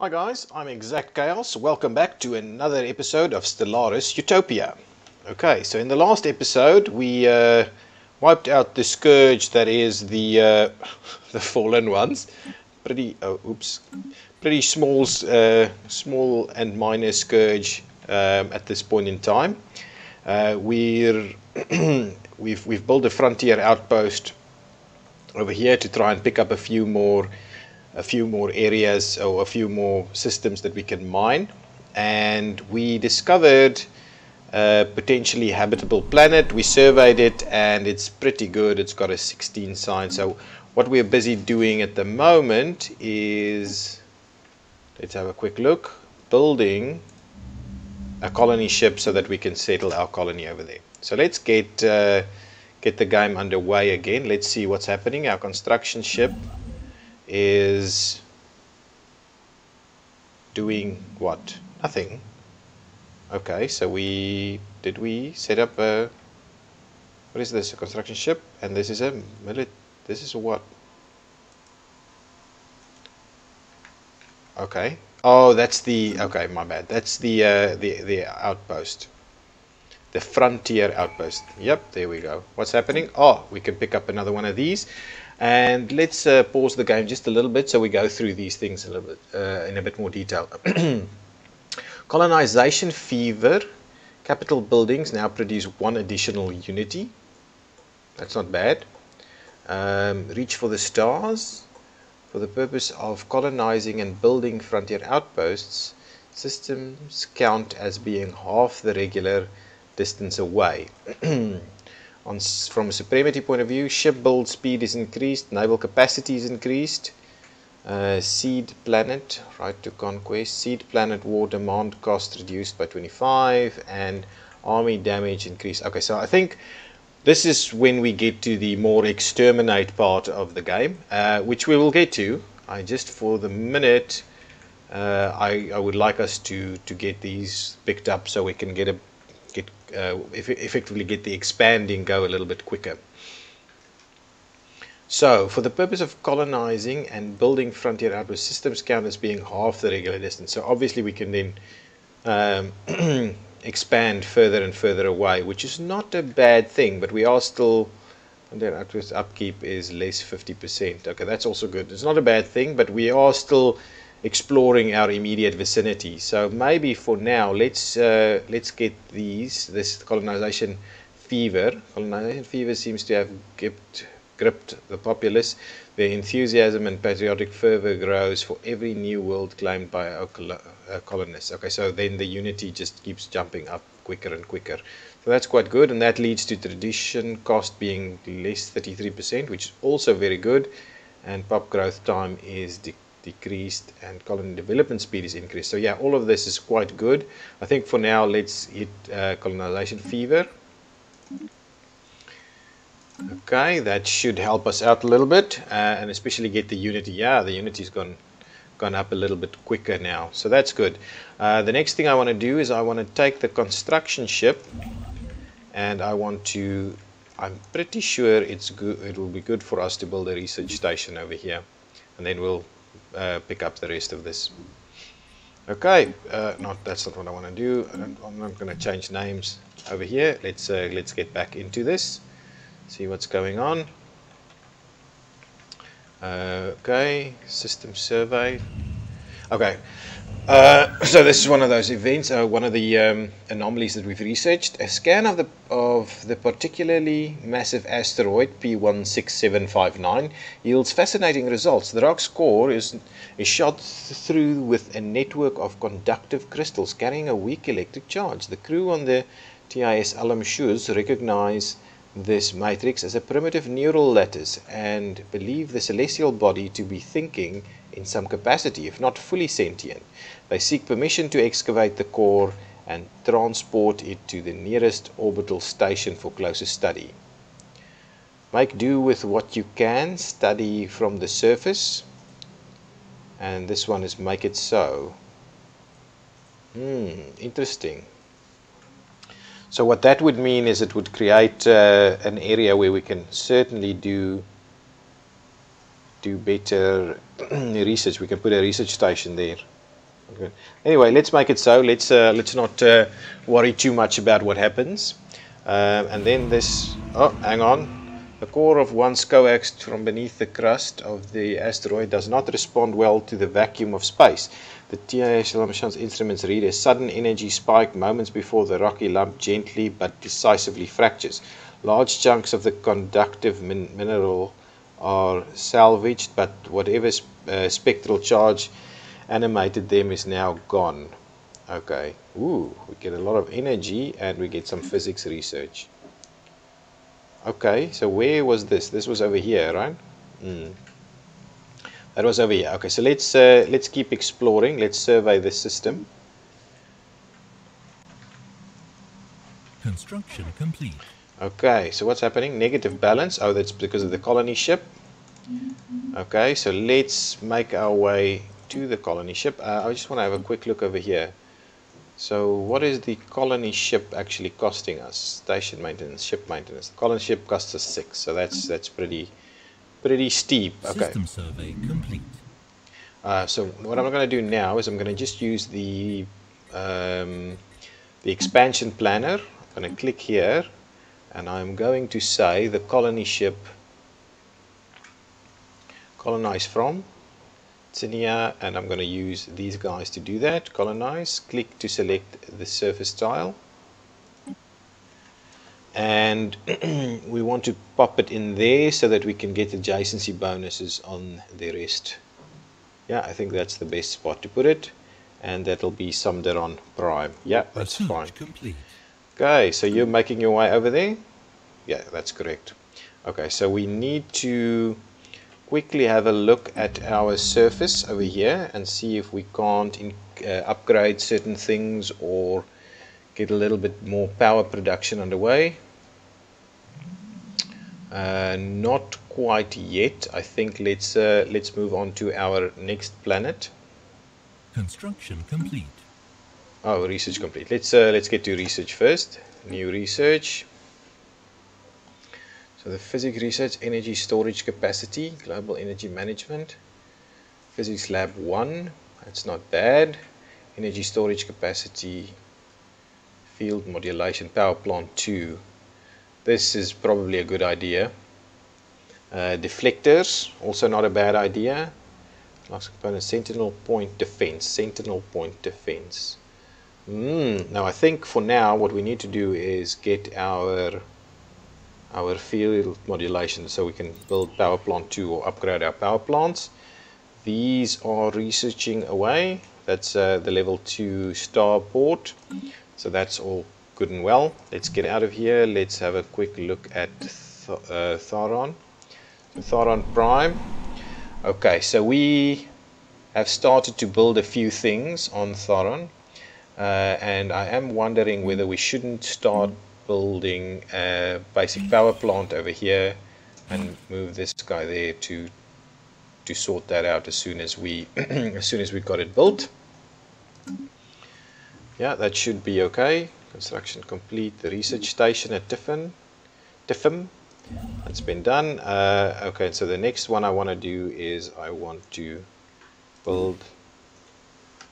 Hi guys, I'm ExactChaos. Welcome back to another episode of Stellaris Utopia. Okay, so in the last episode we wiped out the scourge that is the the fallen ones. Pretty small and minor scourge at this point in time. We're we've built a frontier outpost over here to try and pick up a few more areas or a few more systems that we can mine, and we discovered a potentially habitable planet. We surveyed it and it's pretty good. It's got a 16 sign. So what we're busy doing at the moment is, let's have a quick look, building a colony ship so that we can settle our colony over there. So let's get the game underway again. Let's see what's happening. Our construction ship is doing what? Nothing. Okay, so we set up a, what is this, a construction ship, and this is a what? Okay. Oh, that's the, okay, my bad. That's the outpost. The frontier outpost. Yep, there we go. What's happening? Oh, we can pick up another one of these. And let's pause the game just a little bit so we go through these things a little bit in a bit more detail. Colonization fever. Capital buildings now produce one additional unity. That's not bad. Reach for the stars. For the purpose of colonizing and building frontier outposts, systems count as being half the regular distance away. From a supremacy point of view, ship build speed is increased, naval capacity is increased, seed planet, right to conquest, seed planet war demand cost reduced by 25, and army damage increased. Okay, so I think this is when we get to the more exterminate part of the game, which we will get to. I just, for the minute, I would like us to get these picked up so we can effectively get the expanding go a little bit quicker. So, for the purpose of colonizing and building frontier outpost, systems count as being half the regular distance. So obviously we can then expand further and further away, which is not a bad thing, but we are still, frontier outpost upkeep is less 50%. Okay, that's also good. It's not a bad thing, but we are still exploring our immediate vicinity. So maybe for now, let's get this colonization fever. Colonization fever seems to have gripped the populace. Their enthusiasm and patriotic fervor grows for every new world claimed by our colonists. Okay, so then the unity just keeps jumping up quicker and quicker. So that's quite good, and that leads to tradition cost being less 33%, which is also very good, and pop growth time is decreased, and colony development speed is increased. So yeah, all of this is quite good. I think for now let's hit colonization fever. Okay, that should help us out a little bit, and especially get the unity. Yeah, the unity's gone up a little bit quicker now, so that's good. The next thing I want to do is I want to take the construction ship, and I'm pretty sure it will be good for us to build a research station over here, and then we'll pick up the rest of this. Okay, that's not what I want to do. I'm not going to change names over here. Let's get back into this, see what's going on. Okay, system survey. Okay, so this is one of those events, one of the anomalies that we've researched. A scan of the particularly massive asteroid P16759 yields fascinating results. The rock's core is shot through with a network of conductive crystals carrying a weak electric charge. The crew on the TIS Alam Shuz recognize this matrix as a primitive neural lattice and believe the celestial body to be thinking in some capacity, if not fully sentient. They seek permission to excavate the core and transport it to the nearest orbital station for closer study. Make do with what you can, study from the surface, and this one is make it so. Interesting. So what that would mean is it would create an area where we can certainly do better research. We can put a research station there. Good. Anyway, let's make it so. Let's not worry too much about what happens. And then this. Oh, hang on. The core of one's coaxed from beneath the crust of the asteroid does not respond well to the vacuum of space. The TAS instruments read a sudden energy spike moments before the rocky lump gently but decisively fractures. Large chunks of the conductive mineral are salvaged, but whatever spectral charge animated them is now gone. Okay. Ooh, we get a lot of energy and we get some physics research. Okay, so where was this? This was over here, right? That was over here. Okay, so let's keep exploring. Let's survey the system. Construction complete. Okay, so what's happening? Negative balance. Oh, that's because of the colony ship. Okay, so let's make our way to the colony ship. I just want to have a quick look over here. So what is the colony ship actually costing us? Station maintenance, ship maintenance. The colony ship costs us 6, so that's pretty steep. Okay. System survey complete. So what I'm going to do now is I'm going to just use the expansion planner. I'm going to click here, and I'm going to say the colony ship colonize from. It's in here, and I'm going to use these guys to do that. Colonize, click to select the surface tile, and we want to pop it in there so that we can get adjacency bonuses on the rest. Yeah, I think that's the best spot to put it, and that'll be Samderaan Prime. Yeah, that's fine. Complete. Okay, so you're making your way over there? Yeah, that's correct. Okay, so we need to quickly have a look at our surface over here and see if we can't upgrade certain things or get a little bit more power production underway. Not quite yet. I think let's move on to our next planet. Construction complete. Oh, research complete. Let's get to research first. New research. So the physics research, energy storage capacity, global energy management, physics lab 1, that's not bad. Energy storage capacity, field modulation, power plant 2. This is probably a good idea. Deflectors, also not a bad idea. Last component, sentinel point defense, sentinel point defense. Now I think for now what we need to do is get our field modulation so we can build power plant 2 or upgrade our power plants. These are researching away. That's the level 2 starport, so that's all good and well. Let's get out of here. Let's have a quick look at Tharon. Tharon Prime. Okay, so we have started to build a few things on Tharon, and I am wondering whether we shouldn't start building a basic power plant over here and move this guy there to sort that out as soon as we got it built. Yeah, that should be okay. Construction complete. The research station at Tiffin, that's been done. Okay, so the next one I want to do is I want to build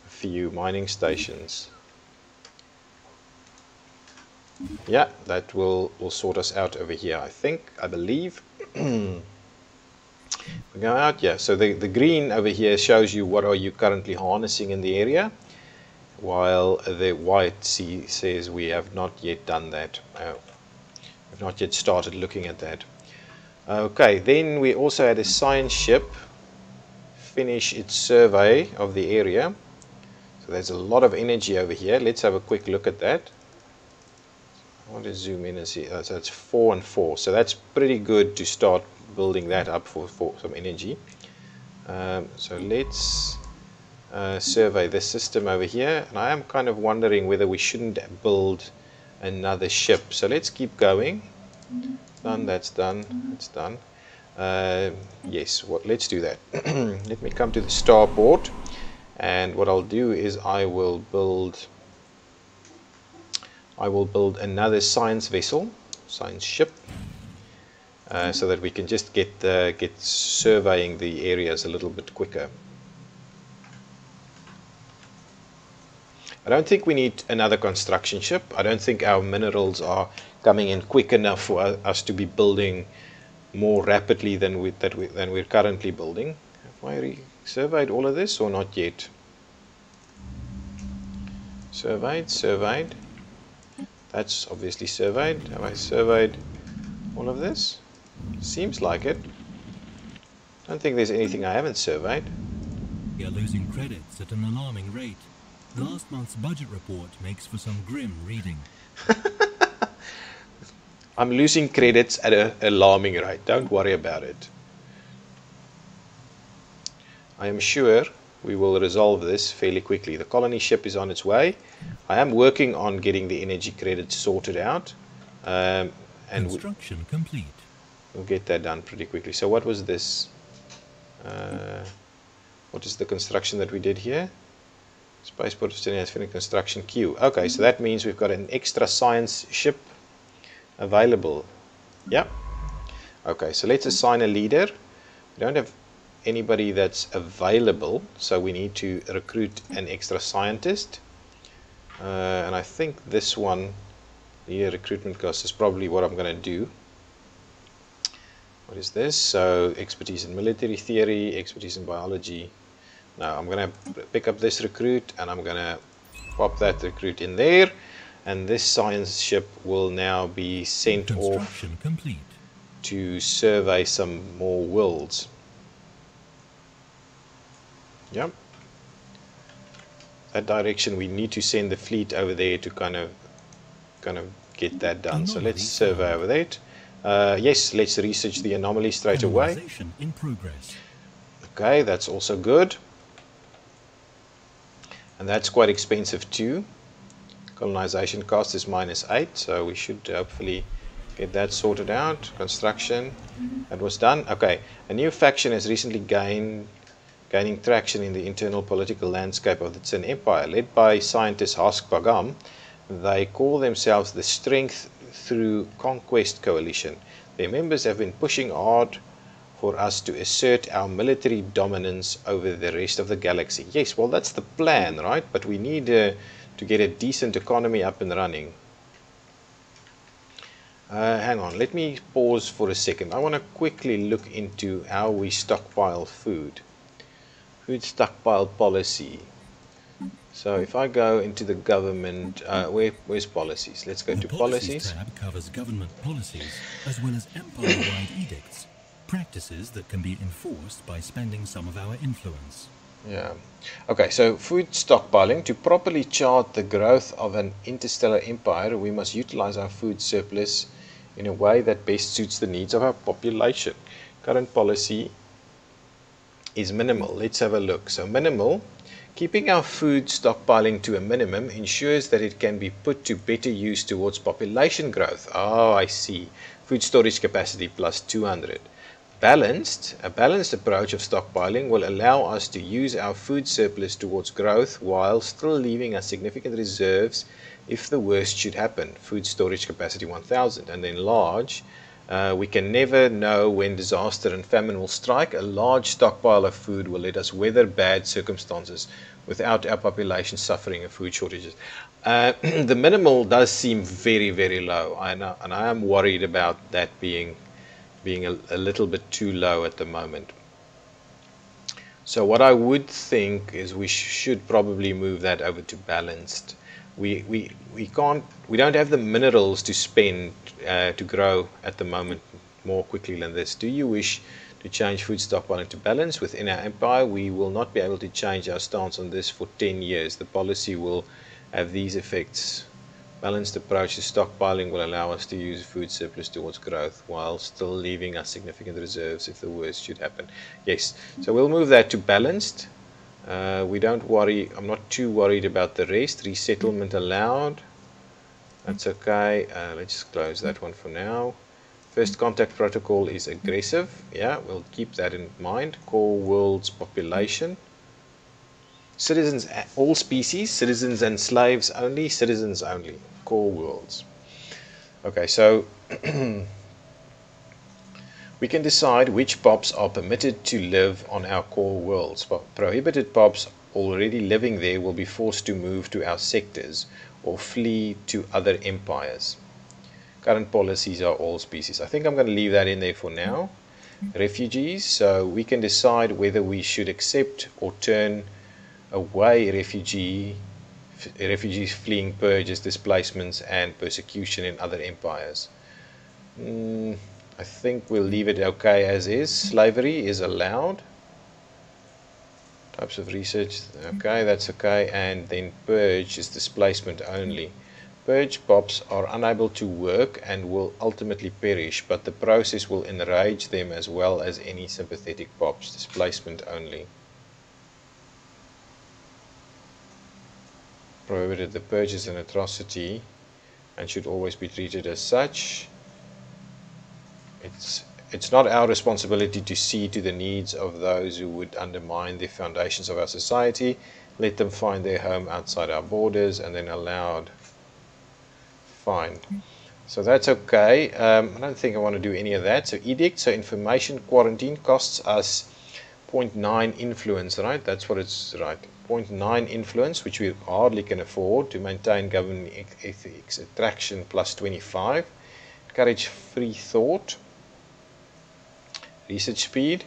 a few mining stations. Yeah, that will sort us out over here, I believe. We go out, yeah, so the green over here shows you what are you currently harnessing in the area, while the white says we have not yet done that. We've not yet started looking at that. Okay, then we also had a science ship finish its survey of the area. So there's a lot of energy over here. Let's have a quick look at that. I want to zoom in and see. So it's 4 and 4. So that's pretty good to start building that up for some energy. So let's survey this system over here. And I am kind of wondering whether we shouldn't build another ship. So let's keep going. Done. That's done. That's done. Yes. Let's do that. Let me come to the starport, and what I'll do is I will build another science vessel, science ship, so that we can just get surveying the areas a little bit quicker. I don't think we need another construction ship. I don't think our minerals are coming in quick enough for us to be building more rapidly than we're currently building. Have I surveyed all of this or not yet? Surveyed. That's obviously surveyed. Have I surveyed all of this? Seems like it. Don't think there's anything I haven't surveyed. We are losing credits at an alarming rate. Last month's budget report makes for some grim reading. I'm losing credits at an alarming rate. Don't worry about it. I am sure we will resolve this fairly quickly. The colony ship is on its way. I am working on getting the energy credits sorted out. And Construction complete. We'll get that done pretty quickly. So what was this? What is the construction that we did here? Spaceport of Stellaris finished construction queue. Okay, so that means we've got an extra science ship available. Yeah. Okay, so let's assign a leader. We don't have anybody that's available, so we need to recruit an extra scientist. And I think this one, the recruitment cost, is probably what I'm going to do. What is this? So expertise in military theory, expertise in biology. Now I'm going to pick up this recruit and I'm going to pop that recruit in there, and this science ship will now be sent off complete. To survey some more worlds. Yep. That direction, we need to send the fleet over there to kind of get that done. So let's survey over that. Yes, let's research the anomaly straight away. In progress. Okay, that's also good. And that's quite expensive too. Colonization cost is -8, so we should hopefully get that sorted out. Construction, that was done. Okay, a new faction has recently gaining traction in the internal political landscape of the Tsin Empire, led by scientist Hask Bagam. They call themselves the Strength Through Conquest Coalition. Their members have been pushing hard for us to assert our military dominance over the rest of the galaxy. Yes, well, that's the plan, right? But we need to get a decent economy up and running. Hang on, let me pause for a second. I want to quickly look into how we stockpile food. Food stockpile policy. So if I go into the government, where's policies? Let's go to policies. Tab covers government policies as well as empire-wide edicts, practices that can be enforced by spending some of our influence. Yeah. Okay, so food stockpiling. To properly chart the growth of an interstellar empire, we must utilize our food surplus in a way that best suits the needs of our population. Current policy is minimal. Let's have a look. So minimal. Keeping our food stockpiling to a minimum ensures that it can be put to better use towards population growth. Oh, I see. Food storage capacity plus 200. A balanced approach of stockpiling will allow us to use our food surplus towards growth while still leaving us significant reserves if the worst should happen. Food storage capacity 1000. And then large. We can never know when disaster and famine will strike. A large stockpile of food will let us weather bad circumstances without our population suffering of food shortages. The minimal does seem very, very low, and I am worried about that being a little bit too low at the moment. So what I would think is we should probably move that over to balanced. We don't have the minerals to spend to grow at the moment more quickly than this. Do you wish to change food stockpiling to balance within our empire? We will not be able to change our stance on this for 10 years. The policy will have these effects. Balanced approach to stockpiling will allow us to use food surplus towards growth while still leaving us significant reserves if the worst should happen. Yes, so we'll move that to balanced. We don't worry, I'm not too worried about the rest. Resettlement allowed. That's okay. Let's just close that one for now. First contact protocol is aggressive. Yeah, we'll keep that in mind. Core world's population. Citizens, all species, citizens and slaves only, citizens only. Core worlds. Okay, so we can decide which pops are permitted to live on our core worlds. Prohibited pops already living there will be forced to move to our sectors or flee to other empires. Current policies are all species. I think I'm going to leave that in there for now. Refugees, so we can decide whether we should accept or turn away refugees fleeing purges, displacements and persecution in other empires. I think we'll leave it okay as is. Slavery is allowed. Types of research, okay, that's okay. And then purge is displacement only. Purge pops are unable to work and will ultimately perish, but the process will enrage them as well as any sympathetic pops. Displacement only. Prohibited. The purge is an atrocity and should always be treated as such. It's not our responsibility to see to the needs of those who would undermine the foundations of our society. Let them find their home outside our borders, and then allowed. Fine. So that's okay. I don't think I want to do any of that. So edict, so information quarantine costs us 0.9 influence, right? That's what it's, right. 0.9 influence, which we hardly can afford to maintain government ethics. Attraction plus 25. Encourage free thought. Research speed.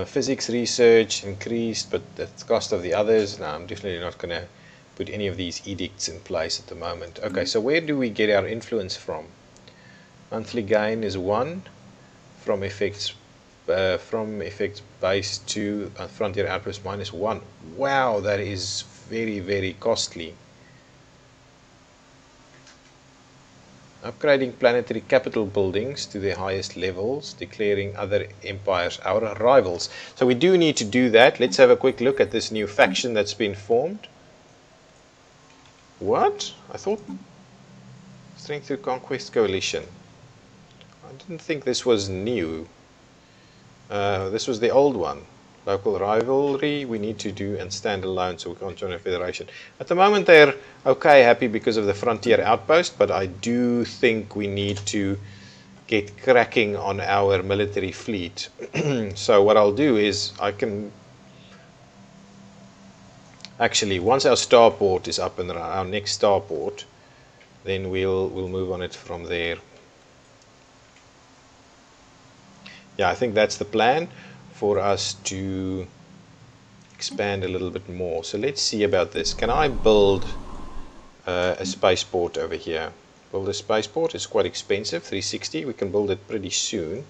Physics research increased, but at the cost of the others. No, I'm definitely not going to put any of these edicts in place at the moment. Okay, so where do we get our influence from? Monthly gain is 1 from effects base to frontier outpost minus 1. Wow, that is very, very costly. Upgrading planetary capital buildings to their highest levels, declaring other empires our rivals. So we do need to do that. Let's have a quick look at this new faction that's been formed. What? I thought Strength through Conquest Coalition. I didn't think this was new. This was the old one. Local rivalry we need to do, and stand alone, so we can't join a federation. At the moment they're okay, happy because of the frontier outpost, but I do think we need to get cracking on our military fleet. So what I'll do is I can actually, once our starport is up and around, our next starport, then we'll move on it from there. Yeah, I think that's the plan, for us to expand a little bit more. So let's see about this. Can I build a spaceport over here? Build a spaceport is quite expensive, 360. We can build it pretty soon.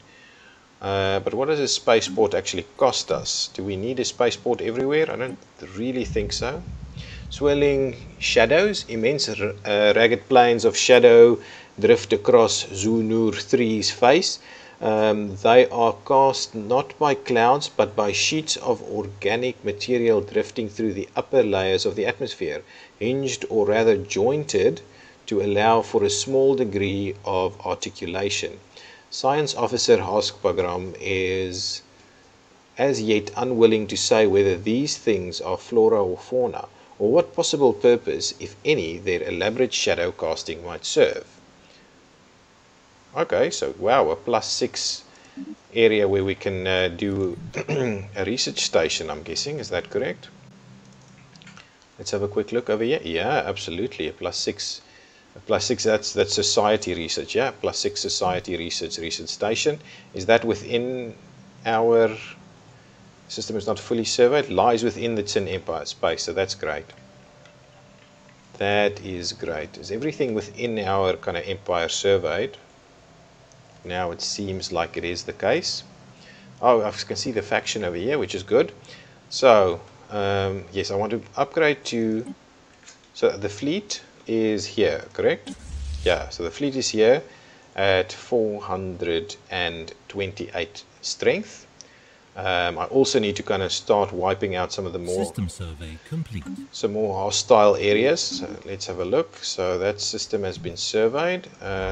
But what does a spaceport actually cost us? Do we need a spaceport everywhere? I don't really think so. Swirling shadows, immense ragged plains of shadow drift across Zunur 3's face. They are cast not by clouds but by sheets of organic material drifting through the upper layers of the atmosphere, hinged or rather jointed to allow for a small degree of articulation. Science Officer Haskpagram is as yet unwilling to say whether these things are flora or fauna, or what possible purpose, if any, their elaborate shadow casting might serve. Okay, so wow, a +6 area where we can do a research station, I'm guessing. Is that correct? Let's have a quick look over here. Yeah, absolutely, a +6. A +6, that's society research. Yeah, +6 society research station. Is that within our system? Is not fully surveyed. Lies within the Tsin Empire space, so that's great. That is great. Is everything within our kind of empire surveyed? Now it seems like it is the case. Oh, I can see the faction over here, which is good. So yes, I want to upgrade to, so the fleet is here, correct? Yeah, so the fleet is here at 428 strength. I also need to kind of start wiping out some of the more System survey complete. Some more hostile areas. So let's have a look. So that system has been surveyed.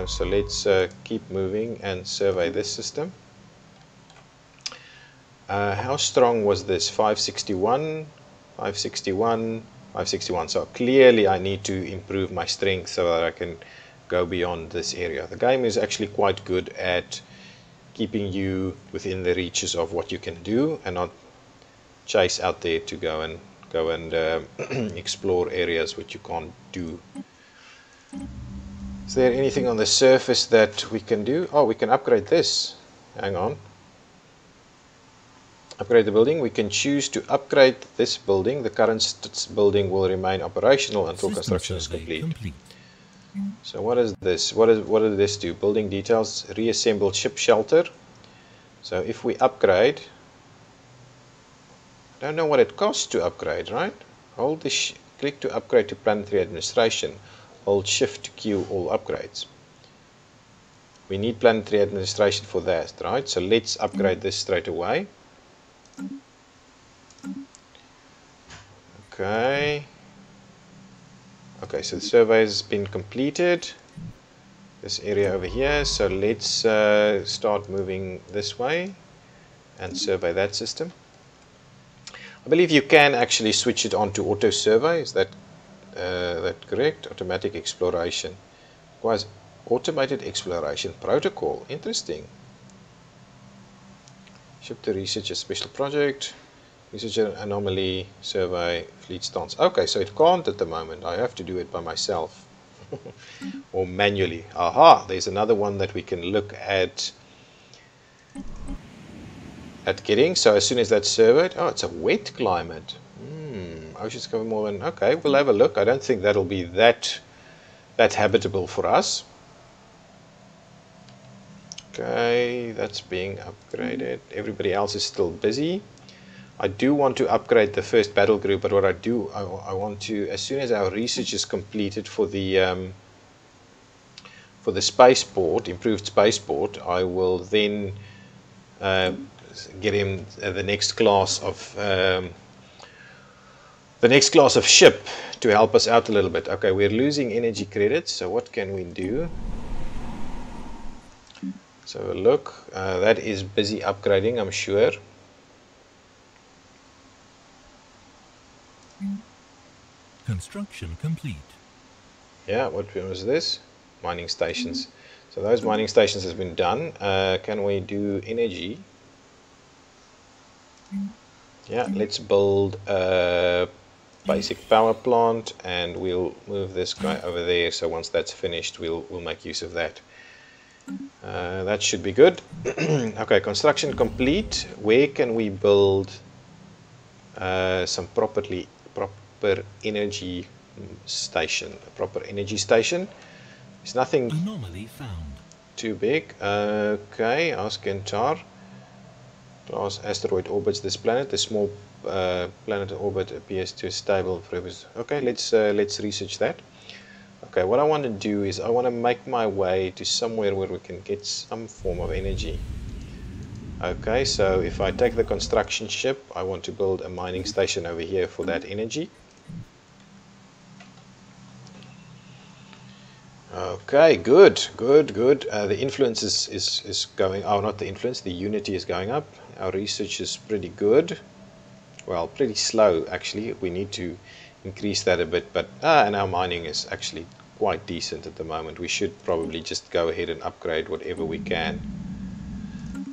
So let's keep moving and survey this system. How strong was this? 561, 561, 561. So clearly I need to improve my strength so that I can go beyond this area. The game is actually quite good at keeping you within the reaches of what you can do and not chase out there to go and go and explore areas which you can't do. Is there anything on the surface that we can do? Oh, we can upgrade this. Hang on. Upgrade the building. We can choose to upgrade this building. The current building will remain operational until construction is complete. So what is this? What does this do? Building details, reassemble ship shelter. So if we upgrade, I don't know what it costs to upgrade, right? Hold the click to upgrade to planetary administration. Hold shift to queue all upgrades. We need planetary administration for that, right? So let's upgrade this straight away. Okay. Okay, so the survey has been completed. This area over here. So let's start moving this way and survey that system. I believe you can actually switch it on to auto survey. Is that correct? Automatic exploration. Requires automated exploration protocol. Interesting. Ship to research a special project. Research an anomaly, survey, fleet stance. Okay, so it can't at the moment. I have to do it by myself. Or manually. Aha, there's another one that we can look at getting. So as soon as that's surveyed, oh, it's a wet climate. Oceans cover more than, okay, we'll have a look. I don't think that'll be that habitable for us. Okay, that's being upgraded. Everybody else is still busy. I do want to upgrade the first battle group, but what I do, I want to, as soon as our research is completed for the spaceport, improved spaceport, I will then get him the next class of ship to help us out a little bit. Okay, we're losing energy credits, so what can we do? So look, that is busy upgrading, I'm sure. Construction complete. Yeah, what was this? Mining stations. So those mining stations has been done. Can we do energy? Yeah, let's build a basic power plant, and we'll move this guy over there. So once that's finished, we'll make use of that. That should be good. Okay, construction complete. Where can we build some proper energy station? A proper energy station. There's nothing anomaly found. Too big. Okay, ask Kentar. Class asteroid orbits this planet. The small planet orbit appears to stable. Okay, let's research that. Okay, what I want to do is I want to make my way to somewhere where we can get some form of energy. Okay, so if I take the construction ship, I want to build a mining station over here for that energy. Okay, good. The influence is going, oh, not the influence, the unity is going up. Our research is pretty good. Well, pretty slow actually. We need to increase that a bit, but and our mining is actually quite decent at the moment. We should probably just go ahead and upgrade whatever we can.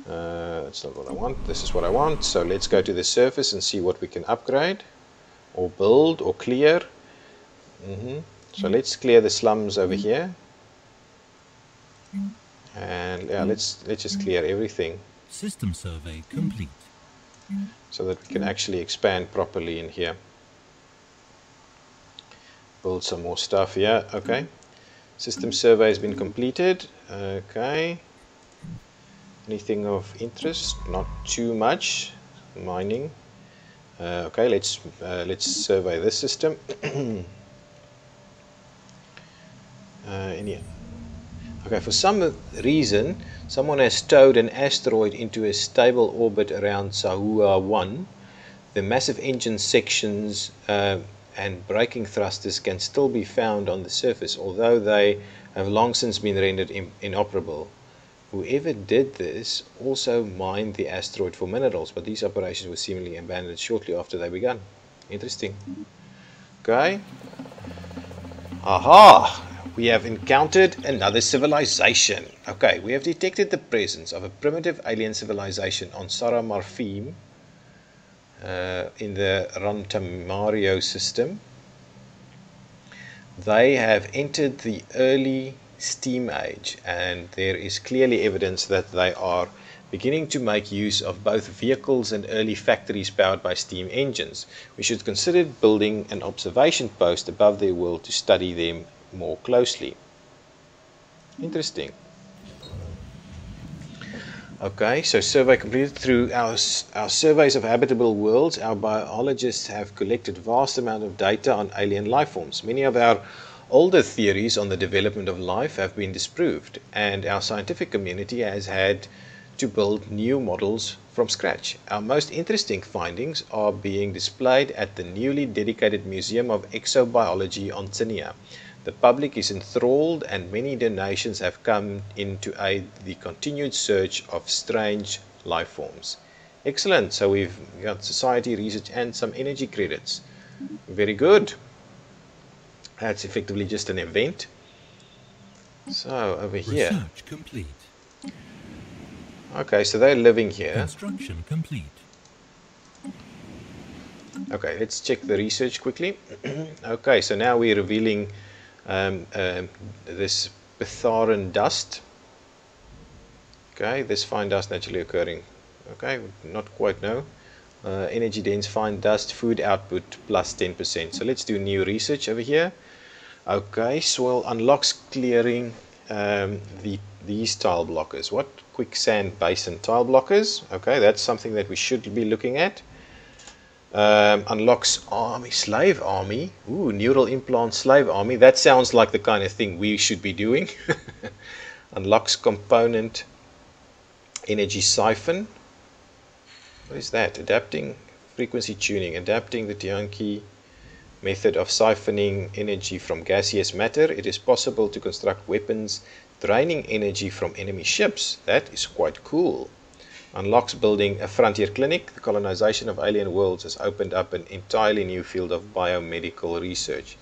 That's not what I want. This is what I want. So let's go to the surface and see what we can upgrade or build or clear. So let's clear the slums over here, and yeah, let's just clear everything. System survey complete. So that we can actually expand properly in here. Build some more stuff here. Okay. System survey has been completed. Okay. Anything of interest? Not too much. Mining. Okay. Let's survey this system. Okay, for some reason, someone has towed an asteroid into a stable orbit around Sahua 1. The massive engine sections and braking thrusters can still be found on the surface, although they have long since been rendered inoperable. Whoever did this also mined the asteroid for minerals, but these operations were seemingly abandoned shortly after they began. Interesting. Okay. Aha! We have encountered another civilization. Okay, we have detected the presence of a primitive alien civilization on Sara Marfim. in the Rantamario system, they have entered the early steam age, and there is clearly evidence that they are beginning to make use of both vehicles and early factories powered by steam engines. We should consider building an observation post above their world to study them more closely. Interesting. Okay, so survey completed. Through our surveys of habitable worlds, our biologists have collected vast amount of data on alien life forms. Many of our older theories on the development of life have been disproved, and our scientific community has had to build new models from scratch. Our most interesting findings are being displayed at the newly dedicated Museum of Exobiology on Tinia. The public is enthralled, and many donations have come in to aid the continued search of strange life forms. Excellent. So we've got society research and some energy credits. Very good. That's effectively just an event. So over here. Research complete. Okay, so they're living here. Construction complete. Okay, let's check the research quickly. Okay, so now we're revealing this Pytharan dust. Okay, this fine dust naturally occurring. Okay, not quite no. Energy dense fine dust, food output plus 10%. So let's do new research over here. Okay, soil unlocks clearing these tile blockers. What? Quicksand basin tile blockers. Okay, that's something that we should be looking at. Unlocks army, slave army. Ooh, neural implant slave army. That sounds like the kind of thing we should be doing. Unlocks component energy siphon. What is that? Adapting frequency tuning. Adapting the Tianqi method of siphoning energy from gaseous matter. It is possible to construct weapons draining energy from enemy ships. That is quite cool. Unlocks building a frontier clinic. The colonization of alien worlds has opened up an entirely new field of biomedical research.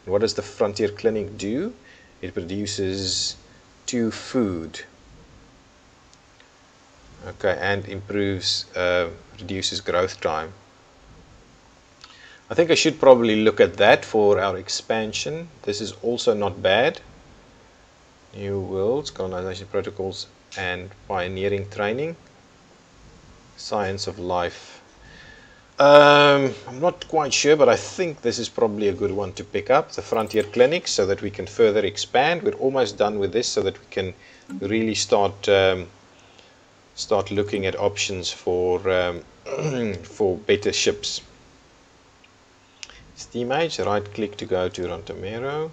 And what does the frontier clinic do? It produces 2 food. Okay, and improves, reduces growth time. I think I should probably look at that for our expansion. This is also not bad. New worlds, colonization protocols, and pioneering training. Science of life. I'm not quite sure, but I think this is probably a good one to pick up, the frontier clinic, so that we can further expand. We're almost done with this, so that we can really start looking at options for for better ships. Steam age. Right click to go to Rantamero.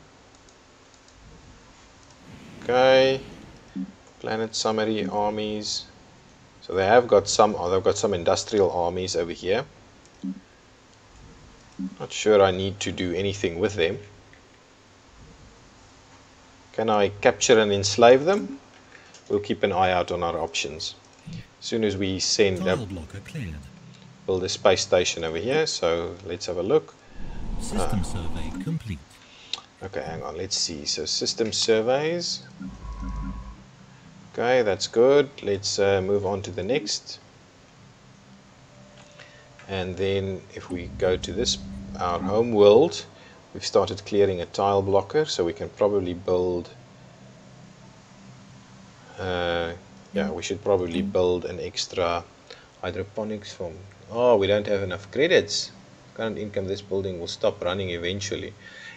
Okay. Planet summary armies. So they have got some. Oh, they've got some industrial armies over here. Not sure I need to do anything with them. Can I capture and enslave them? We'll keep an eye out on our options. As soon as we send build a space station over here. So let's have a look. System survey complete. Okay, hang on. Let's see. So system surveys. Okay, that's good. Let's move on to the next. And then if we go to this, our home world, we've started clearing a tile blocker, so we can probably build, yeah, we should probably build an extra hydroponics farm. Oh, we don't have enough credits. Current income, this building will stop running eventually.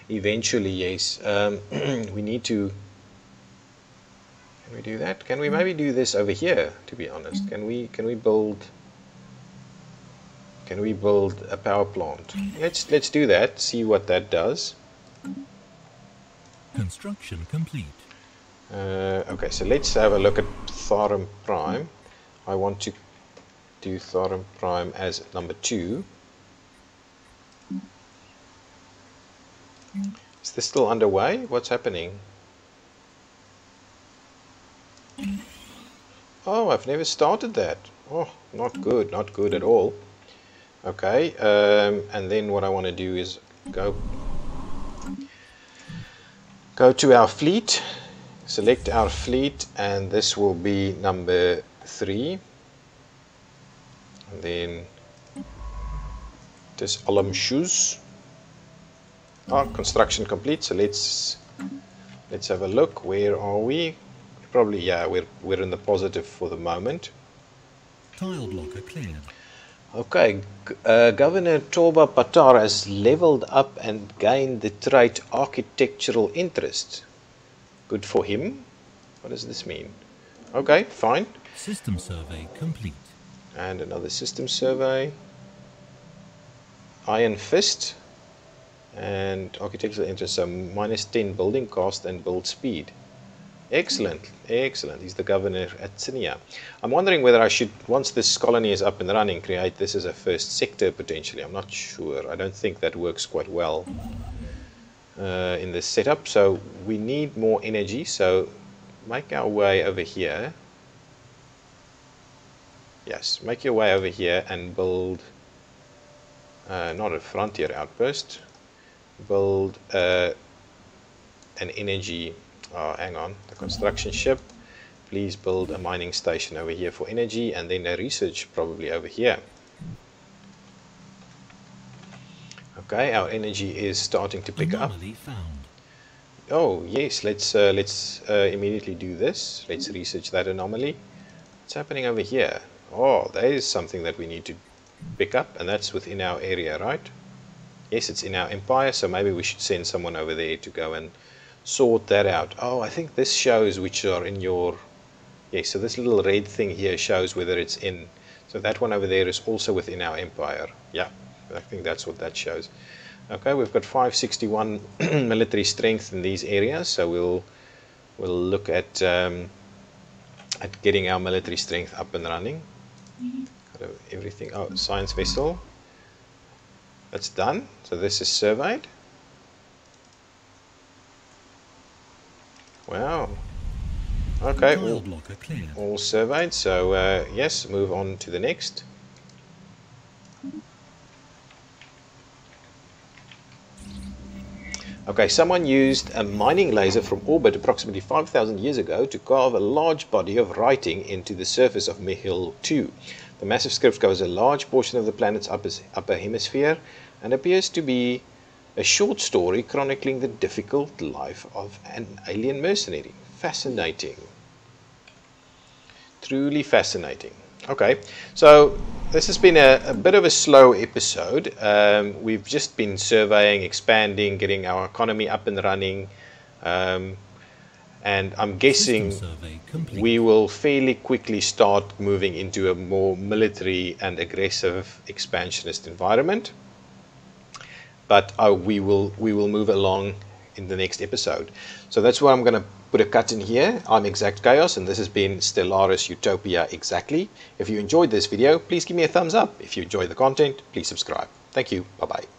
Eventually, yes. We need to. Can we do that? Can we maybe do this over here? To be honest, can we build a power plant? Let's do that. See what that does. Construction complete. Okay, so let's have a look at Tharum Prime. I want to do Tharum Prime as number 2. Is this still underway? What's happening? Oh, I've never started that. Oh, not good, not good at all. Okay, and then what I want to do is go to our fleet, select our fleet, and this will be number 3. And then Dis allem shoes. Construction complete. So let's have a look. Where are we? Probably, yeah, we're in the positive for the moment. Tiled locker cleared. Okay, Governor Toba Patar has leveled up and gained the trait architectural interest. Good for him. What does this mean? Okay, fine. System survey complete. And another system survey. Iron Fist and architectural interest, so -10 building cost and build speed. Excellent, excellent. He's the governor at Sinia. I'm wondering whether I should, once this colony is up and running, create this as a first sector potentially. I'm not sure. I don't think that works quite well in this setup. So we need more energy. So make our way over here. Yes, make your way over here and build, not a frontier outpost, build an energy. Hang on, the construction ship. Please build a mining station over here for energy, and then a research probably over here. Okay, our energy is starting to pick up. Found. Oh yes, let's immediately do this. Let's research that anomaly. What's happening over here? Oh, there is something that we need to pick up, and that's within our area, right? Yes, it's in our empire, so maybe we should send someone over there to go and sort that out. Oh, I think this shows which are in your... Yes, so this little red thing here shows whether it's in... So that one over there is also within our empire. Yeah, I think that's what that shows. Okay, we've got 561 military strength in these areas, so we'll look at getting our military strength up and running. Everything. Oh, science vessel. That's done. So this is surveyed. Wow. Okay, all surveyed. So yes, move on to the next. Okay, someone used a mining laser from orbit approximately 5,000 years ago to carve a large body of writing into the surface of Mihil 2. The massive script covers a large portion of the planet's upper hemisphere and appears to be a short story chronicling the difficult life of an alien mercenary. Fascinating. Truly fascinating. Okay, so this has been a bit of a slow episode. We've just been surveying, expanding, getting our economy up and running. And I'm guessing we will fairly quickly start moving into a more military and aggressive expansionist environment. But we will move along in the next episode. So that's why I'm going to put a cut in here. I'm ExactChaos, and this has been Stellaris Utopia Exactly. If you enjoyed this video, please give me a thumbs up. If you enjoy the content, please subscribe. Thank you. Bye-bye.